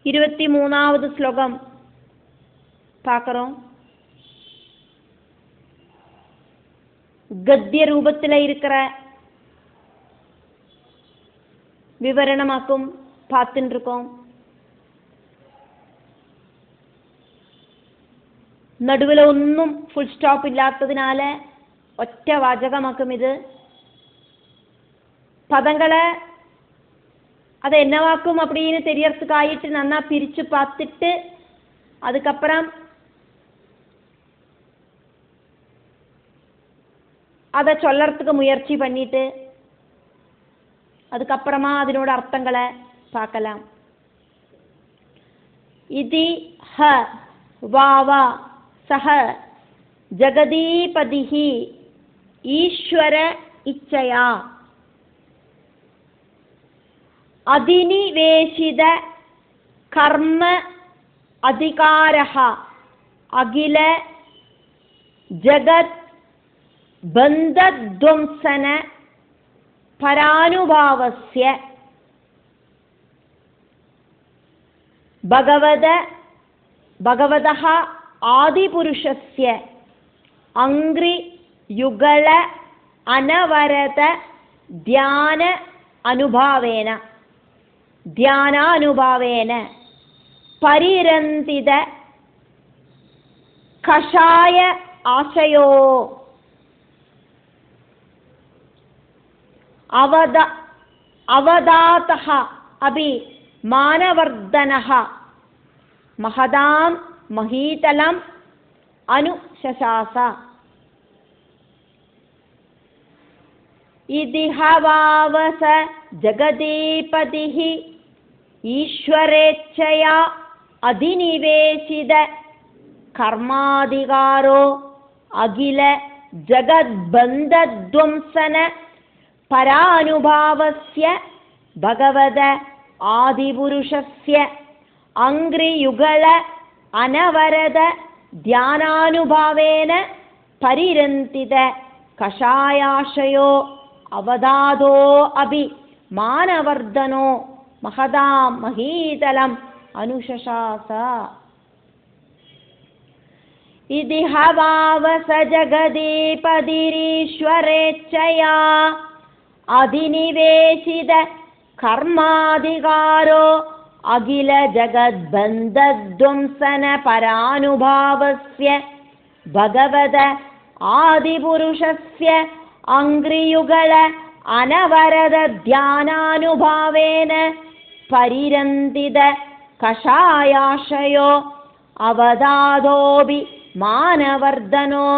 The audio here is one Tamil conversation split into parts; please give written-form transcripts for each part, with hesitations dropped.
23வது ஸ்லோகம் பார்க்குறோம். கத்திய ரூபத்தில் இருக்கிற விவரணமாக்கும் பார்த்துட்டு இருக்கோம். நடுவில் ஒன்றும் ஃபுல் ஸ்டாப் இல்லாததுனால ஒற்ற வாചகமாக்கும். இது பதங்களை அதை என்னவாக்கும் அப்படின்னு தெரியறதுக்காயிட்டு நல்லா பிரித்து பார்த்துட்டு அதுக்கப்புறம் அதை சொல்லறதுக்கு முயற்சி பண்ணிட்டு அதுக்கப்புறமா அதனோட அர்த்தங்களை பார்க்கலாம். இதி ஹ வாவா சஹ ஜகதீபதிஹி ஈஸ்வர இச்சயா அதிநிவேசித கர்ம அதிகாரஹ அகில ஜகத் பந்தத்வம்சன பரானுபாவஸ்ய பகவதः ஆதிபுருஷஸ்ய அங்ரி யுகல அனவரத தியானானுபாவேன பரிரந்தித கஷாய ஆசயோ அவதாதஹ அபி மானவர்தனஹ மகதாம் மஹீதலம் அனுசசாச. இதிஹவாவச ஜகதீபதிஹி ஈஸ்வரேச்சயா அதிநிவேசித கர்மாதிகாரோ அகில ஜகத்பந்தத்வம்சன பரானுபாவஸ்ய பகவத ஆதிபுருஷஸ்ய அங்ரியுகல அனவரத தியானானுபாவேன பரிரந்தித கஷாயாஷயோ அவதாதோ அபி மானவர்தனோ மகதாம் மஹீதலம் அனுசசாச. இதிஹவாவச ஜகதீபதிரீஸ்வரேச்சயா அதிநிவேசித கர்மாதிகாரோ அகில ஜகத்பந்தத்வம்சன பரானுபாவஸ்ய பகவத ஆதிபுருஷஸ்ய அங்ரியுகல அனவரத தியானானுபாவேன பரிரந்தித கஷாயாஷயோ அவதாதோபி மானவர்தனோ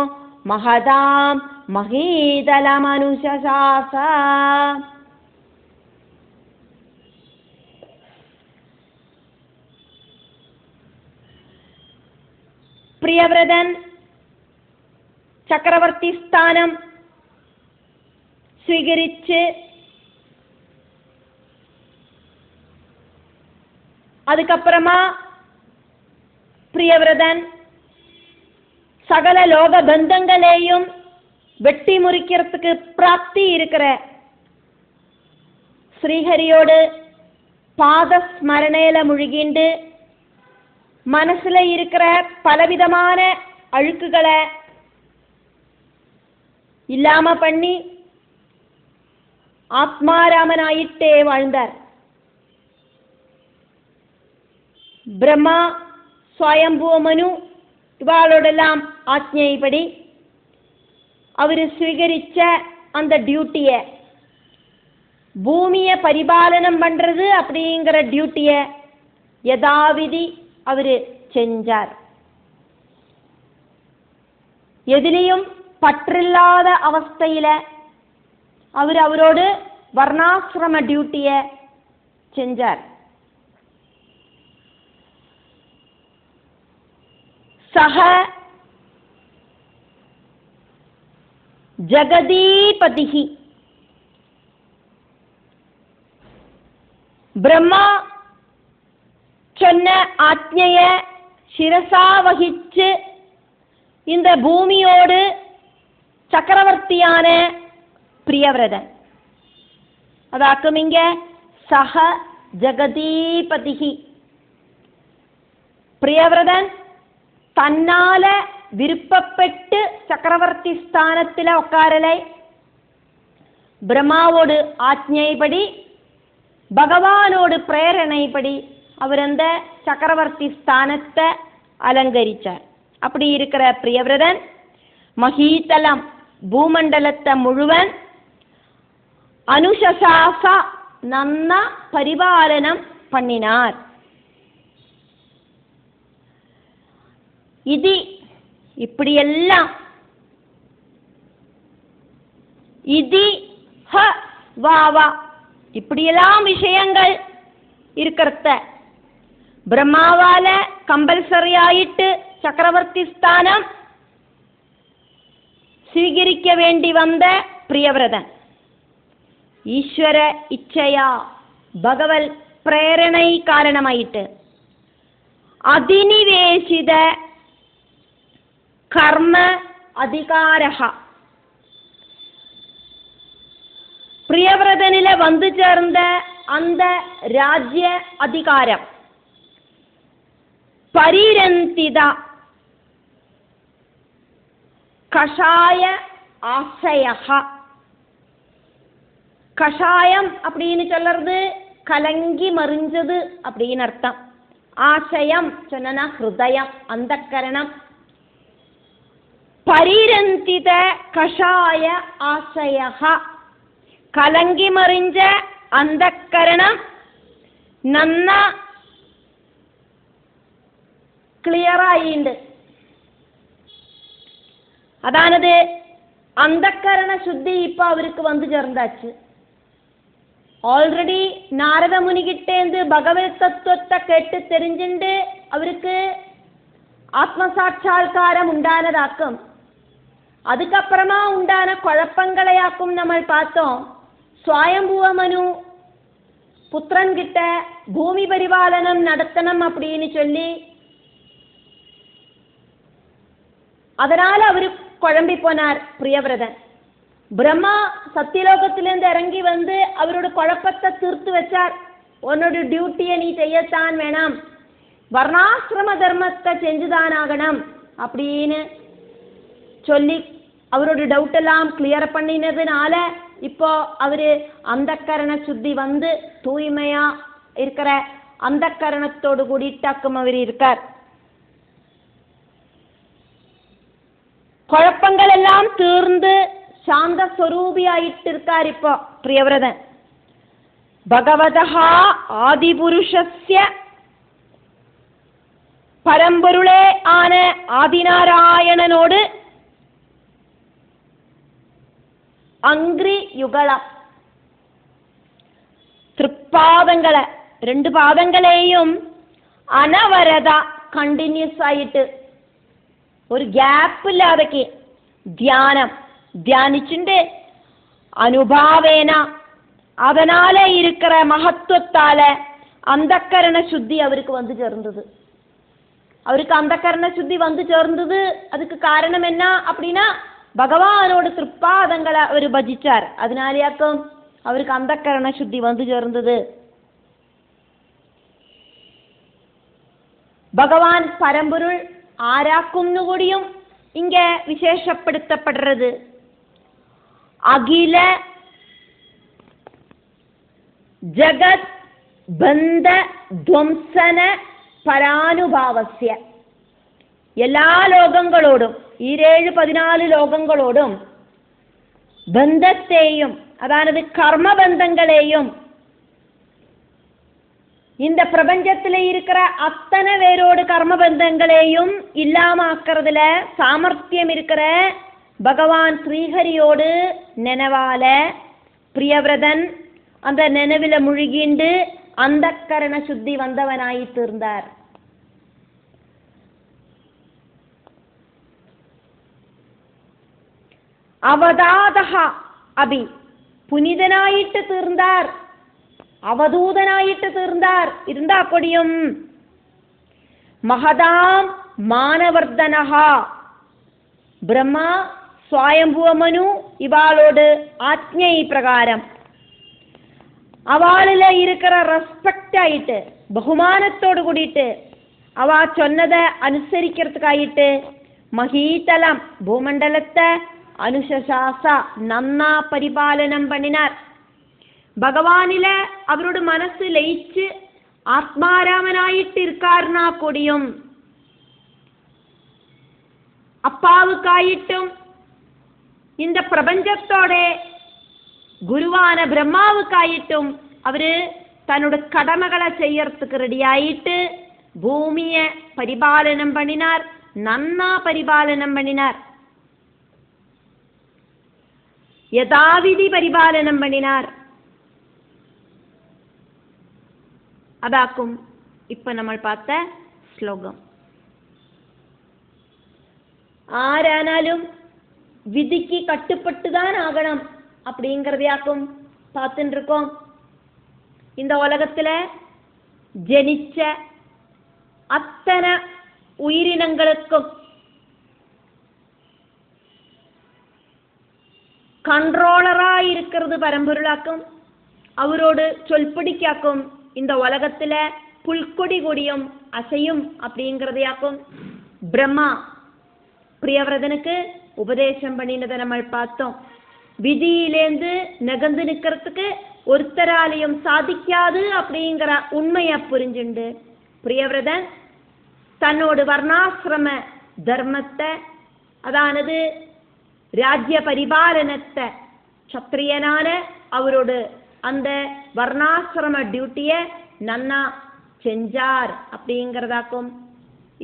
மகதாம் மஹீதலமனுசசாச. പ്രിയവ്രതൻ ചക്രവർത്തി സ്ഥാനം സ്വീകരിച്ച് அதுக்கப்புறமா பிரியவிரதன் சகல லோக பந்தங்களையும் வெட்டி முறிக்கிறதுக்கு பிராப்தி இருக்கிற ஸ்ரீஹரியோடு பாத ஸ்மரணையில முழுகிண்டு மனசுல இருக்கிற பலவிதமான அழுக்குகளை இல்லாம பண்ணி ஆத்மாராமனாயிட்டே வாழ்ந்தார். பிரம்மா ஸ்வயம்புவ மனு இவாளோடெல்லாம் ஆജ്ഞைப்படி அவர் ஸ்வீகரிச்ச அந்த டியூட்டியை பூமியை பரிபாலனம் பண்றது அப்படிங்கிற டியூட்டியை யதாவிதி அவர் செஞ்சார். எதிலையும் பற்றில்லாத அவஸ்தையில அவரோடு வர்ணாசிரம டியூட்டியை செஞ்சார். சஹ ஜகதீபதிஹி பிரம்மா சொன்ன ஆజ్ఞைய சிரசா வகிச்சு இந்த பூமியோடு சக்கரவர்த்தியான பிரியவிரதன் அதாக்கும் இங்க சஹ ஜகதீபதிஹி പ്രിയവ്രതൻ തന്നാലെ വിരുപ്പപ്പെട്ട് ചക്രവർത്തി സ്ഥാനത്തിലെ ഒക്കാരലെ ബ്രഹ്മാവോട് ആജ്ഞയിപ്പടി ഭഗവാനോട് പ്രേരണയിപ്പടി അവരെന്ത് ചക്രവർത്തി സ്ഥാനത്തെ അലങ്കരിച്ചാർ. அப்படி இருக்கிற பிரியவிரதன் மகீதலம் பூமண்டலத்தை முழுவன் அனுசசாச நன்ன பரிபாலனம் பண்ணினார். இது இப்படியெல்லாம் இது ஹ வாவா இப்படியெல்லாம் விஷயங்கள் இருக்கிறத பிரம்மாவால கம்பல்சரி ஆயிட்டு ചക്രവർത്തി സ്ഥാനം സ്വീകരിക്ക വേണ്ടി വന്ന പ്രിയവ്രതൻ ഈശ്വര ഇച്ഛയാ ഭഗവത് പ്രേരണൈ കാരണമായിട്ട് അധിനിവേശിത കർമ്മ അധികാര പ്രിയവ്രതനിലെ വന്നു ചേർന്ന അന്ത രാജ്യ അധികാരം പരിരന്തിത கஷாய ஆசையஹ. கஷாயம் அப்படின்னு சொல்றது கலங்கி மறிஞ்சது அப்படின்னு அர்த்தம். ஆசயம் சொன்னா ஹிருதயம், அந்தக்கரணம். பரிரந்தித கஷாய ஆசையஹ கலங்கி மறிஞ்ச அந்தக்கரணம் നന്ന ക്ലിയറായിണ്ട്. അതാണത് അന്ധക്കരണ ശുദ്ധി ഇപ്പൊ അവർക്ക് വന്നു ചേർന്നാച്ച്. ഓൾറെഡി നാരദ മുനികിട്ടേന്ത് ഭഗവത് തത്വത്തെ കേട്ട് തെരിഞ്ഞിണ്ട് അവർക്ക് ആത്മസാക്ഷാത്കാരം ഉണ്ടാനതാക്കും. அதுக்கப்புறமா உண்டான குழப்பங்களையாக்கும் நம்ம பார்த்தோம். ஸ்வயம்புவ மனு புத்திரன் கிட்ட பூமி பரிபாலனம் நடத்தணும் அப்படின்னு சொல்லி அதனால அவரு குழம்பி போனார் பிரியவிரதன். பிரம்மா சத்தியலோகத்திலிருந்து இறங்கி வந்து அவரோட குழப்பத்தை தீர்த்து வச்சார். உன்னோட டியூட்டியை நீ செய்யத்தான் வேணாம், வர்ணாசிரம தர்மத்தை செஞ்சுதான் ஆகணும் அப்படின்னு சொல்லி அவரோட டவுட் எல்லாம் கிளியர் பண்ணினதுனால இப்போ அவரு அந்தக்கரண சுத்தி வந்து தூய்மையா இருக்கிற அந்தக்கரணத்தோடு கூடிட்டாக்கும் அவர் இருக்கார். குழப்பங்கள் எல்லாம் தீர்ந்து சாந்த ஸ்வரூபியாயிட்டு இருக்கார் இப்போ பிரியவிரதன். பகவதா ஆதிபுருஷஸ்ய பரம்பொருளே ஆன ஆதிநாராயணனோடு அங்கிரி யுகலம் തൃപ്പാദങ്ങളെ രണ്ട് പാദങ്ങളെയും അനവരത കണ്ടിന്യൂസ് ആയിട്ട് ഒരു ഗ്യാപ്പില്ലാതൊക്കെ தியானிச்சுண்டு அனுபாவேன அதனால இருக்கிற மகத்துவத்தால அந்தக்கரண சுத்தி அவருக்கு வந்து சேர்ந்தது. அவருக்கு அந்தக்கரண சுத்தி வந்து சேர்ந்தது அதுக்கு காரணம் என்ன அப்படின்னா பகவானோட திருப்பாதங்களை அவர் பஜிச்சார். அதனாலேயாக்கும் அவருக்கு அந்தக்கரண சுத்தி வந்து சேர்ந்தது. பகவான் பரம்பொருள் ஆராக்கும்னு கூடியும் இங்க விசேஷப்படுத்தப்படுறது. அகில ஜகத் பந்த துவம்சன പരാനുഭാവസ്യ എല്ലാ ലോകങ്ങളോടും ഈ 7-14 ലോകങ്ങളോടും ബന്ധത്തെയും അതായത് കർമ്മബന്ധങ്ങളെയും இந்த பிரபஞ்சத்தில் இருக்கிற அத்தனை பேரோடு கர்மபந்தங்களையும் இல்லாமக்கிறதுல சாமர்த்தியம் இருக்கிற பகவான் ஸ்ரீஹரியோடு நினைவால பிரியவிரதன் அந்த நினைவில முழுகிண்டு அந்தக்கரண சுத்தி வந்தவனாய் தீர்ந்தார். അവതാതഹ അഭി പുനിതനായിട്ട് തീർந்தார், അവധൂതനായിട്ട് തീർந்தார். இருந்தா அப்படியும் மகதாம் மானவர்தனஹ பிரம்மா ஸ்வயம்புவ மனு இவாளோடு ஆജ്ഞை பிரகாரம் அவளில் இருக்கிற ரெஸ்பெக்ட் ஆயிட்டு பகுமானத்தோடு கூடிட்டு അവ ചൊന്നത് അനുസരിக்கிறதுക്കായിട്ട് മഹീതലം ഭൂമണ്ഡലത്തെ അനുശാസ നന്നാ പരിപാലനം പണിനാർ. ഭഗവാനിലെ അവരുടെ മനസ്സ് ലയിച്ച് ആത്മാരാമനായിട്ട് ഇരിക്കാറുനാ കൂടിയും അപ്പാവുക്കായിട്ടും இந்த പ്രപഞ്ചത്തോടെ ഗുരുവാന ബ്രഹ്മാവുക്കായിട്ടും അവര് തന്നോട് കടമകളെ ചെയ്യறதுக்கு റെഡിയായിട്ട് ഭൂമിയെ പരിപാലനം പണിനാർ, നന്നാ പരിപാലനം പണിനാർ, യഥാവിധി പരിപാലനം പണിനാർ. അതാക്കും ഇപ്പൊ നമ്മൾ പാത്ത ശ്ലോകം. ആരാനാലും விதிக்கு கட்டுப்பட்டுதான் ஆகணும் அப்படிங்கிறதையாக்கும் பார்த்துட்டு இருக்கோம். இந்த உலகத்துல ஜனிச்ச அத்தனை உயிரினங்களுக்கும் கண்ட்ரோலரா இருக்கிறது பரம்பொருளாக்கும், அவரோடு சொல்படிக்காக்கும் இந்த உலகத்துல புல்கொடி கொடியும் அசையும் அப்படிங்கிறதையாக்கும் பிரம்மா பிரியவரதனுக்கு உபதேசம் பண்ணினதை நம்ம பார்த்தோம். விதியிலேந்து நகர்ந்து நிற்கிறதுக்கு ஒருத்தராலையும் சாதிக்காது அப்படிங்கிற உண்மையை புரிஞ்சுண்டு பிரியவரதன் தன்னோடு வர்ணாசிரம தர்மத்தை, அதானது ராஜ்ய பரிபாலனத்தை சத்திரியனான அவரோடு அந்த வர்ணாசிரம டியூட்டியை நன்னா செஞ்சார் அப்படிங்கிறதாக்கும்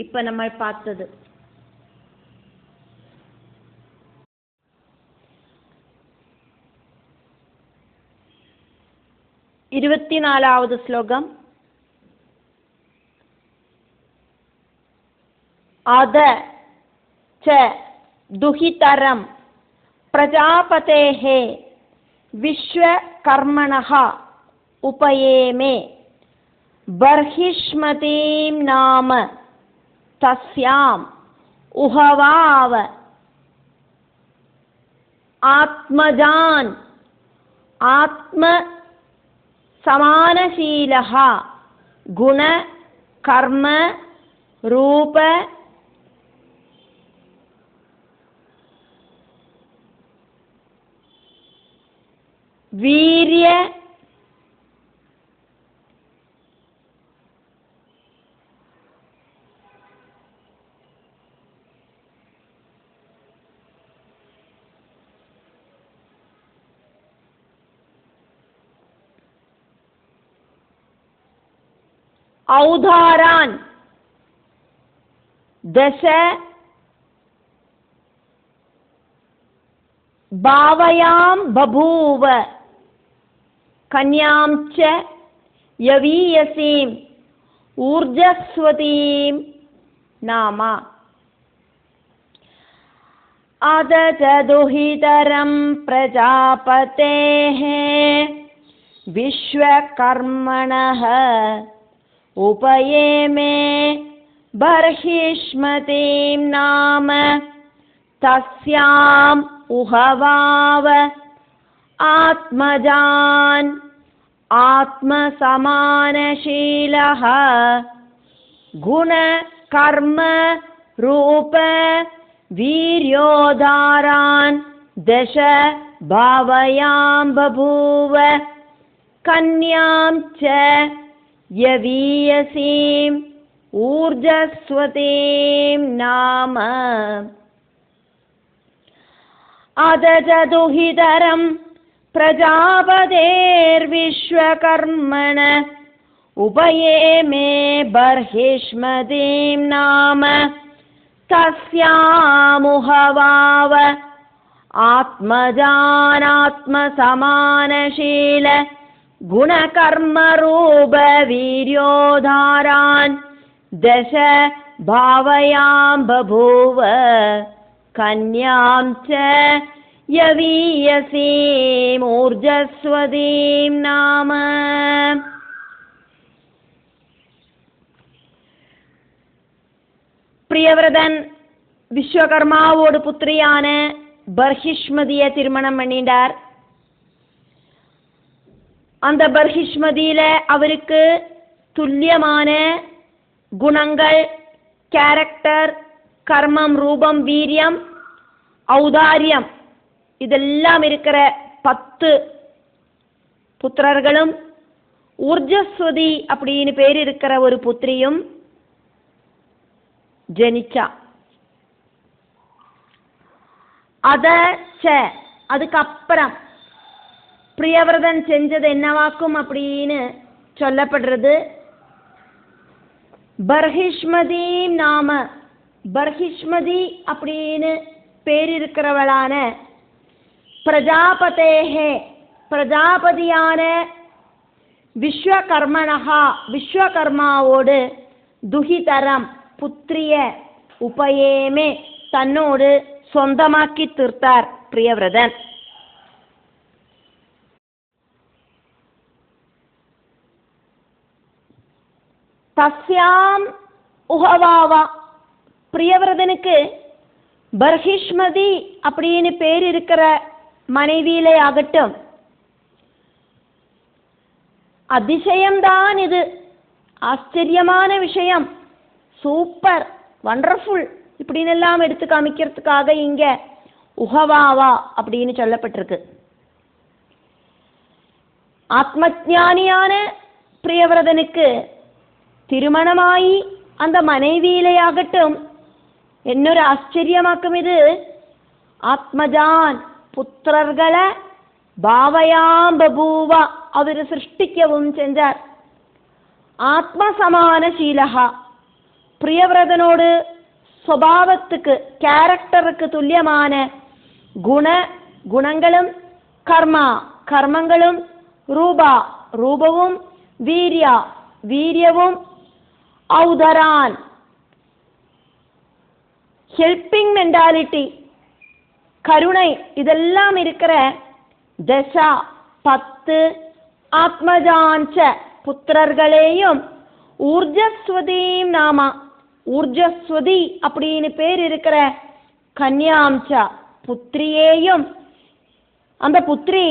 இப்ப நம்ம பார்த்தது. 24வது ശ്ലോകം. അദ ച ദുഹിതരം പ്രജാപതേഃ വിശ്വകർമ്മണഃ ഉപയേമേ ബർഹിഷ്മതീം നാമ തസ്യാം ഉഹവാവ ആത്മജാൻ ആത്മ സമാനശീലഃ ഗുണ കർമ്മ രൂപ വീര്യ ഔദാരാൻ ദശ ഭാവയാം ബഭൂവ കന്യാം ച യവീയസീം ഊർജസ്വതീം നാമ. അദ ച ദുഹിതരം പ്രജാപതേഃ വിശ്വകർമ്മണഃ ഉപയേമേ ബർഹിഷ്മതീം നാമ തസ്യാം ഉഹവാവ ആത്മജാൻ ആത്മസമാനശീലഃ ഗുണ കർമ്മ രൂപ വീര്യോദാരാൻ ദശ ഭാവയാം ബഭൂവ കന്യാം ച യവീയസീം ഊർജസ്വതീം നാമ. അദ ച ദുഹിതരം പ്രജാപതേർവിശ്വകർമ്മണ ഉപയേമേ ബർഹിഷ്മതീം നാമ തസ്യാമുഹവാവ ആത്മജാനാത്മസമാനശീല ഗുണകർമ്മരൂപ വീര്യോദാരാൻ ദശ ഭാവയാം ബഭൂവ കന്യാം ച യവീയസീം ഊർജസ്വതീം നാമ. പ്രിയവ്രതൻ വിശ്വകർമാവോട് പുത്രിയാണ് பர்ஹிஷ்மதியை திருமணம் பண்ணிட்டார். அந்த பர்ஹிஷ்மதியில அவருக்கு துல்லியமான குணங்கள், கேரக்டர், கர்மம், ரூபம், வீரியம், ஔதாரியம் இதெல்லாம் இருக்கிற 10 புத்திரர்களும் ஊர்ஜஸ்வதி அப்படின்னு பேர் இருக்கிற ஒரு புத்திரியும் ஜனிச்சா. அதுக்கப்புறம் பிரியவிரதன் செஞ்சது என்னவாக்கும் அப்படின்னு சொல்லப்படுறது. பர்ஹிஷ்மதி நாம, பர்ஹிஷ்மதி அப்படின்னு பேர் இருக்கிறவளான பிரஜாபதேஹே, பிரஜாபதியான விஸ்வகர்மனஹா, விஸ்வகர்மாவோடு துஹிதரம் புத்திரிய உபயேமே தன்னோடு சொந்தமாக்கி தீர்த்தார் பிரியவிரதன். தஸ்யாம் உஹவாவா, பிரியவிரதனுக்கு பர்ஹிஷ்மதி அப்படின்னு பேர் இருக்கிற மனைவியிலே ஆகட்டும், அதிசயம்தான் இது, ஆச்சரியமான விஷயம், சூப்பர், வண்டர்ஃபுல் இப்படின்னு எல்லாம் எடுத்து காமிக்கிறதுக்காக இங்க உஹவாவா அப்படின்னு சொல்லப்பட்டிருக்கு. ஆத்மஞானியான பிரியவிரதனுக்கு திருமணமாயி அந்த மனைவியிலேயாகட்டும் എന്നൊരു ആശ്ചര്യമാക്കും ഇത്. ആത്മജാൻ പുത്രർകളെ ഭാവയാം ബഭൂവ, അവർ സൃഷ്ടിക്കവും ചെഞ്ചാർ. ആത്മസമാനശീല, പ്രിയവ്രതനോട് സ്വഭാവத்துக்கு ക്യാരക്ടർക്ക് തുല്യமான ഗുണങ്ങളും കർമ്മങ്ങളും രൂപവും വീര്യവും ഔദരാൻ ஹெல்பிங் மென்டாலிட்டி, கருணை இதெல்லாம் இருக்கிற 10 ஆத்மஜாஞ்ச புத்திரர்களையும் ஊர்ஜஸ்வதீம் நாம, ஊர்ஜஸ்வதி அப்படின்னு பேர் இருக்கிற கன்யாம்ச புத்திரியையும், அந்த புத்திரி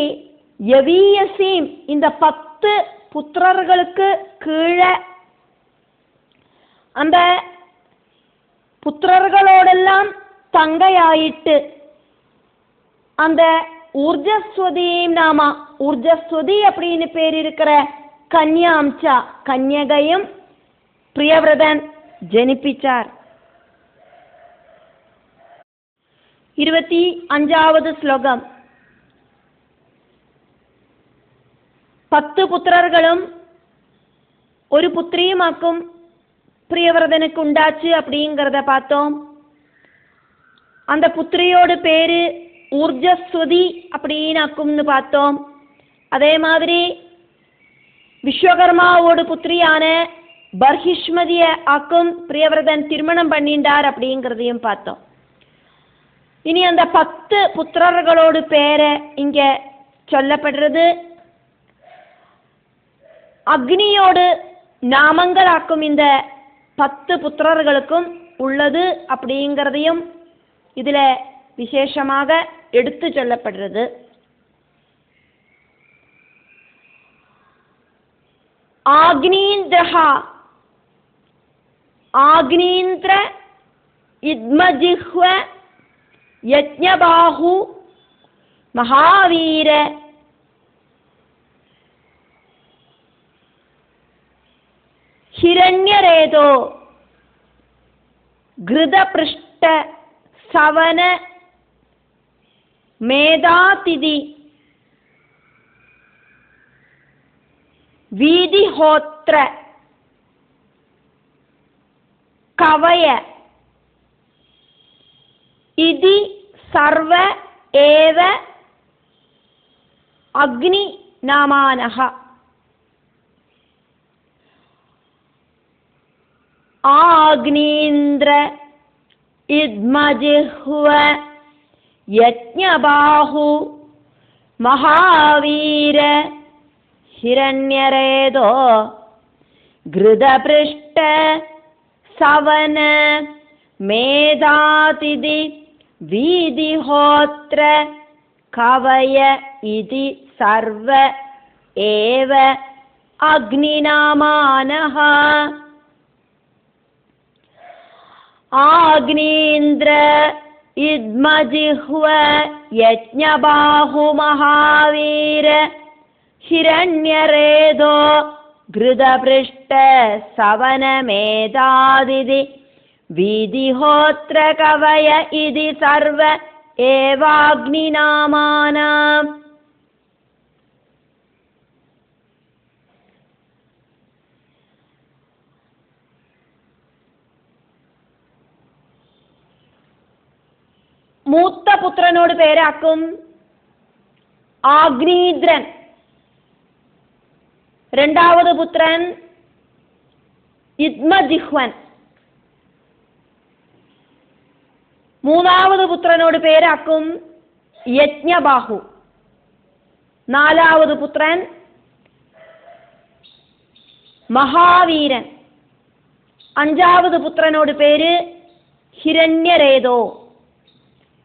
யவீயசீம் இந்த 10 புத்திரர்களுக்கு கீழே அந்த புத்திரர்களோடெல்லாம் தங்கையாயிட்டு அந்த ஊர்ஜஸ்வதியும் நாமா, ஊர்ஜஸ்வதி அப்படின்னு பேர் இருக்கிற கன்யாம்சா கன்யகையும் பிரியவிரதன் ஜனிப்பிச்சார். 25வது ஸ்லோகம். 10 புத்திரர்களும் ஒரு புத்திரியுமாக்கும் பிரியவிரதனுக்கு உண்டாச்சு அப்படிங்கிறத பார்த்தோம். அந்த புத்திரியோட பேரு ஊர்ஜஸ்வதி அப்படின்னாக்கும்னு பார்த்தோம். அதே மாதிரி விஸ்வகர்மாவோட புத்திரியான பர்ஹிஷ்மதிய ஆக்கும் பிரியவிரதன் திருமணம் பண்ணிண்டார் அப்படிங்கிறதையும் பார்த்தோம். இனி அந்த 10 புத்திரர்களோட பேரை இங்க சொல்லப்படுறது. அக்னியோடு நாமங்களாக்கும் இந்த 10 புத்திரர்களுக்கும் உள்ளது அப்படிங்கிறதையும் இதுல விசேஷமாக எடுத்து சொல்லப்படுறது. ஆக்னீந்திரஹா, ஆக்னீந்திர இத்மஜிஹ்வ யஜ்ஞபாஹு மகாவீர ஹிரண்யரேதோ கிருதபிருஷ்ட சவன மேதாதிதி வீதிஹோத்ர கவய இதி சர்வ ஏவ அக்னி நாமானஹ. ஆக்னீந்திர இத்மஜிஹ்வ யஜ்ஞபாஹு மகாவீர ஹிரண்யரேதோ கிருதபிருஷ்ட சவன மேதாதிதி வீதிஹோத்ர கவய இதி சர்வ ஏவ அக்னிநாமானஹ. ആഗ്നീന്ദ്ര ഇദ്മജിഹ്വ യജ്ഞബാഹു മഹാവീര ഹിരണ്യരേതോ ഘൃതപൃഷ്ട സവനമേതാദിതി വിധിഹോത്ര കവയ ഇതി സർവ ഏവാഗ്നിനാമാനാം. മൂത്ത പുത്രനോട് പേരാക്കും ആഗ്നീദ്രൻ. രണ്ടാമത് പുത്രൻ ഇദ്മജിഹ്വൻ. മൂന്നാമത് പുത്രനോട് പേരാക്കും യജ്ഞബാഹു. നാലാമത് പുത്രൻ മഹാവീരൻ. അഞ്ചാമത് പുത്രനോട് പേര് ഹിരണ്യരേതോ.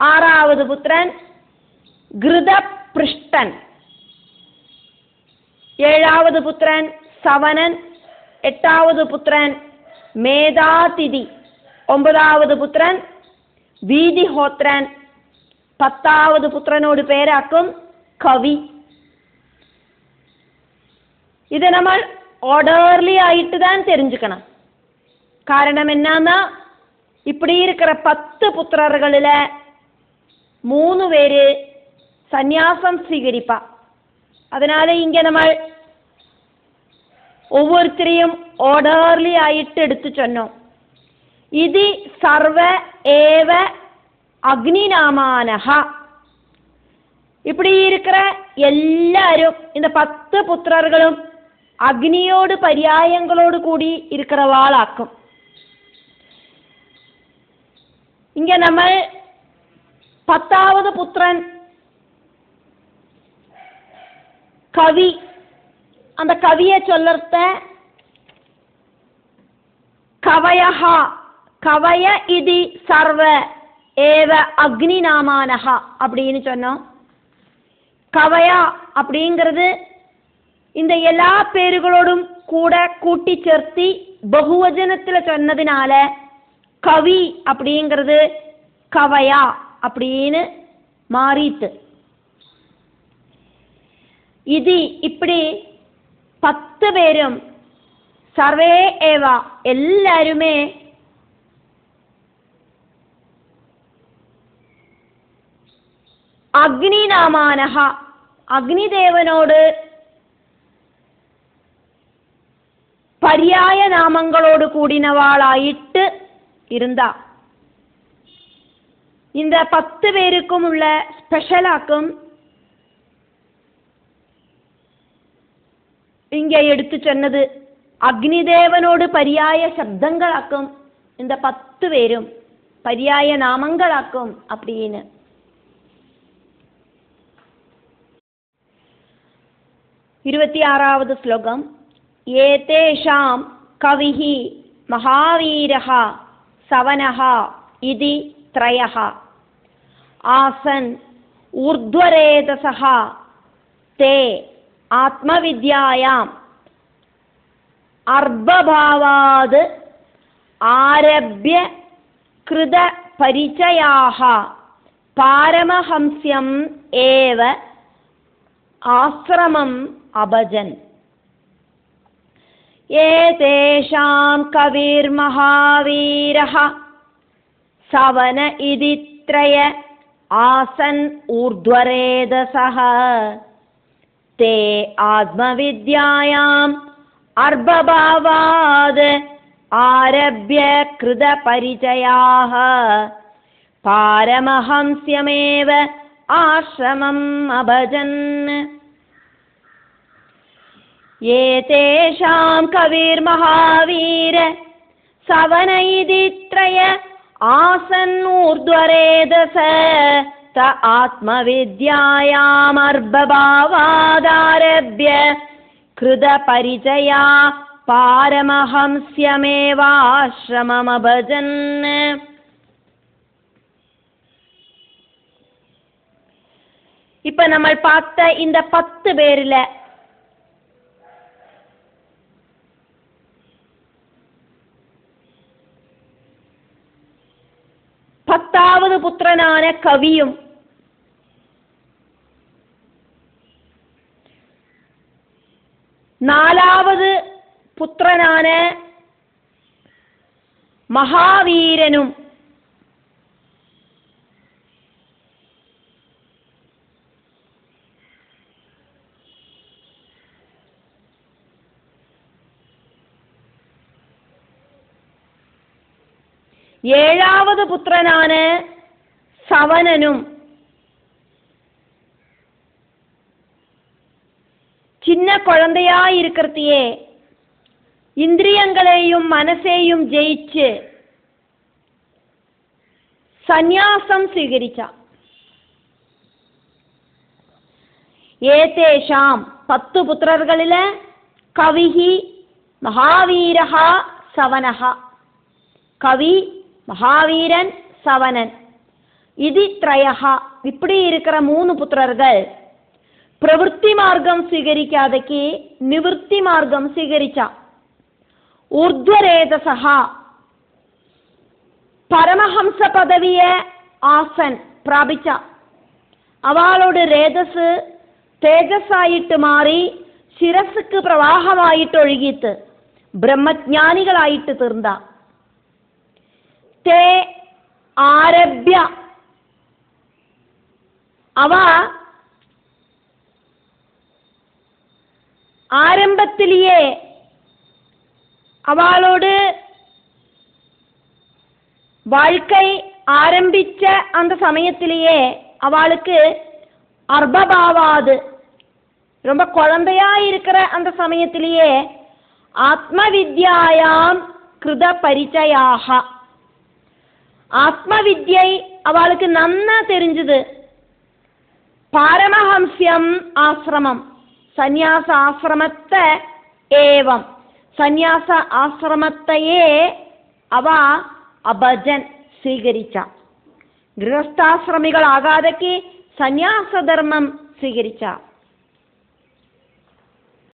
ആറാമത് പുത്രൻ ഘൃതപൃഷ്ടൻ. ഏഴാമത് പുത്രൻ സവനൻ. എട്ടാമത് പുത്രൻ മേധാതിഥി. ഒമ്പതാമത് പുത്രൻ വീതിഹോത്രൻ. പത്താമത് പുത്രനോട് പേരാക്കും കവി. ഇത് നമ്മൾ ഓർഡർലി ആയിട്ട് தான் தெரிஞ்சுக்கணும். காரணம் என்னன்னா இப்படி இருக்கிற 10 புத்திரர்களில் 3 பேര് സന്യാസം സ്വീകരിപ്പ. அதனால இங்க നമ്മൾ ஒவ்வொருத்தரையும் ഓർഡർലി ആയിട്ട് എടുത്തു ചൊന്നോ. ഇത് സർവ ഏവ അഗ്നിനാമാനഹ. இப்படி இருக்கிற எல்லாரும் இந்த 10 புத்திரர்களும் அக்னியோடு பரியாயங்களோடு கூடி இருக்கிறவாளாக்கும். இங்க நம்ம 10வது புத்திரன் கவி. அந்த கவியை சொல்லறத கவயஹ கவய இதி சர்வ ஏவ அக்னிநாமானஹ அப்படின்னு சொன்னோம். கவயா அப்படிங்கிறது இந்த எல்லா பேருகளோடும் கூட கூட்டி சேர்த்தி பகுவஜனத்தில் சொன்னதுனால கவி அப்படிங்கிறது கவயா அப்படின்னு மாறித்து. இது இப்படி 10 பேரும் സർവേ ഏവ എല്ലാരുമേ അഗ്നിനാമാനഹ അഗ്നിദേവനോട് പര്യായ നാമങ്ങളോട് കൂടിനവാളായിട്ട് ഇരുന്ന இந்த 10 பேருக்கும் உள்ள ஸ்பெஷலாக்கும் இங்கே எடுத்து சொன்னது அக்னிதேவனோடு பரியாய சப்தங்களாக்கும் இந்த 10 பேரும் பரியாய நாமங்களாக்கும் அப்படின்னு. இருபத்தி ஸ்லோகம். ஏதேஷாம் கவிஹி மகாவீரஹ சவனஹ இதி த்ரயஹ ஆசன் ஊர்த்வரேதசஹ தே ஆத்மவித்யாயாம் அர்பபாவாத் ஆரப்ய கிருத பரிச்சயாஹ பாரமஹம்ஸ்யம் ஏவ ஆஸ்ரமம் அபஜன். ஏதேஷாம் கவிர்மஹாவீரஹ சவன இதி த்ரய ஆசன் ஊர்த்வரேதசஹ தே ஆத்மவித்யாயாம் அர்பபாவாத் ஆரப்ய கிருத பரிச்சயாஹ பாரமஹம்ஸ்யமேவ ஆஸ்ரமம் அபஜன். ஏதேஷாம் கவிர்மஹாவீர சவன இதி த்ரய ஆசன் ஊர்த்வரேதச த ஆத்மவித்யாயாம் அர்பபாவாதாரப்ய கிருத பரிச்சயா பாரமஹம்ஸ்யமேவாஸ்ரமம் அபஜன். இப்ப நம்ம பார்த்த இந்த 10 பேர்ல 10வது புத்திரனான கவியும், 4வது പുത്രനാன മഹാവീരനും, 7வது പുത്രനാன സവനനും, சின்ன குழந்தையாய் இருக்கிறதையே இந்திரியங்களையும் மனசையும் ஜெயிச்சு സന്യാസം സ്വീകരിച്ച ഏതേഷാം 10 പുത്രർകളിലെ കവിഹി മഹാവീരഹ സവനഹ, കവി മഹാവീരൻ സവനൻ, ഇതി ത്രയഹ, இப்படி இருக்கிற 3 புத்திரர்கள் പ്രവൃത്തി മാർഗം സ്വീകരിക്കാതെക്ക് നിവൃത്തി മാർഗം സ്വീകരിച്ച ഊർധ്വരേതസഹ, പരമഹംസ പദവിയെ ആസൻ പ്രാപിച്ച, അവളുടെ രേതസ് തേജസ്സായിട്ട് മാറി ശിരസ്ക്ക് പ്രവാഹമായിട്ട് ഒഴുകിയിട്ട് ബ്രഹ്മജ്ഞാനികളായിട്ട് തീർന്ന തേ ആരഭ്യ, അവ ஆரம்பத்திலேயே அவளோடு வாழ்க்கை ஆரம்பிச்ச அந்த சமயத்திலேயே அவளுக்கு அர்ப்பபாவாது, ரொம்ப குழந்தையா இருக்கிற அந்த சமயத்திலேயே ஆத்மவித்யாயாம் கிருத பரிச்சயாக, ஆத்மவித்யை அவளுக்கு நன்னா தெரிஞ்சது. பாரமஹம்ஸ்யம் ஆசிரமம், സന്യാസ ആശ്രമത്തെ ഏവം, സന്യാസ ആശ്രമത്തെയേ അവ അഭജൻ സ്വീകരിച്ച, ഗൃഹസ്ഥാശ്രമികളാകാതെക്ക് സന്യാസധർമ്മം സ്വീകരിച്ച.